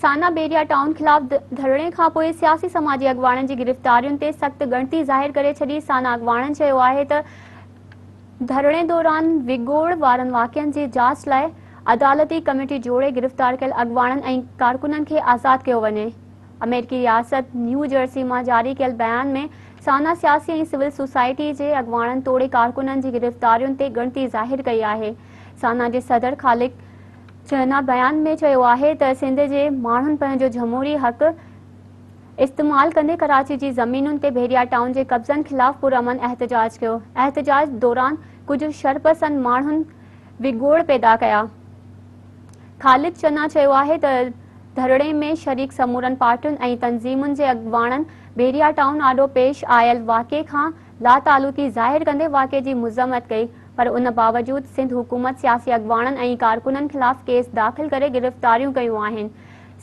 साना बेरिया town खिलाफ धरणे खां पोइ सियासी समाजी अॻवाननि जी गिरफ़्तारियुनि ते सख़्त ॻणिती ज़ाहिर करे छॾी। साना अॻवाननि चयो आहे त धरणे दौरान विगोड़ वारनि वाक़िअनि जी जाच लाइ अदालती कमेटी जोड़े गिरफ़्तार कयल अॻवाननि ऐं कारकुननि खे आज़ादु कयो वञे। अमेरिकी रियासत न्यू जर्सी मां जारी कयल बयान में साना सियासी ऐं सिविल सोसाइटी जे अॻवाननि तोड़े कारकुननि जी गिरफ़्तारियुनि ते ॻणिती ज़ाहिर कई आहे। साना जे सदर ख़ालिद चना बयान में चयो आहे त सिंध जे माण्हुनि पंहिंजो जमहूरी हक़ इस्तेमाल कंदे कराची जी ज़मीनुनि ते बेरिया टाउन जे कब्ज़नि खिलाफ़ पुरअमन एहतजाज कयो। एहतजाज दौरान कुझु शरपसंद माण्हुनि विगोड़ पैदा कया। ख़ालिद चना चयो आहे त धरणे में शरीक समूरनि पार्टियुनि ऐं तंज़ीमुनि जे अॻवाननि बेरिया टाउन आॾो पेश आयल वाक़े खां लातालुकी ज़ाहिर कंदे वाक़े जी मज़म्मत कई, पर उन बावजूदि सिंध हुकूमत सियासी अॻवाननि ऐं कारकुननि खिलाफ़ केस दाख़िल करे गिरफ़्तारियूं कयूं आहिनि।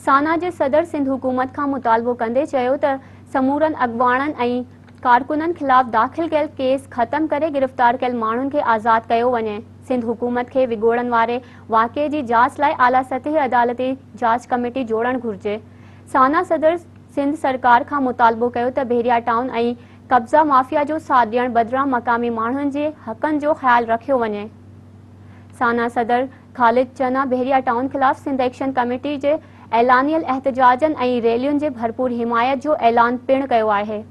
साना जे सदर सिंध हुकूमत खां मुतालबो कंदे चयो त समूरनि अॻवाननि ऐं कारकुननि खिलाफ़ दाख़िल कयल केस ख़त्म करे गिरफ़्तार कयल माण्हुनि खे आज़ादु कयो वञे। सिंध हुकूमत खे विगोड़नि वारे वाक़े जी जाच लाइ आला सतही अदालती जाच कमेटी जोड़णु घुर्जे। साना सदर सिंध सरकार खां मुतालबो कयो त बेरिया टाउन ऐं कब्ज़ा माफ़िया जो साथ ॾियण बदिरां मक़ामी माण्हुनि जे हक़नि जो ख़्यालु रखियो वञे। साना सदर ख़ालिद चना बेरिया टाउन खिलाफ़ सिंध एक्शन कमेटी जे ऐलानियल एहतजाजनि ऐं रैलियुनि जे भरपूर हिमायत जो ऐलान पिणु कयो आहे।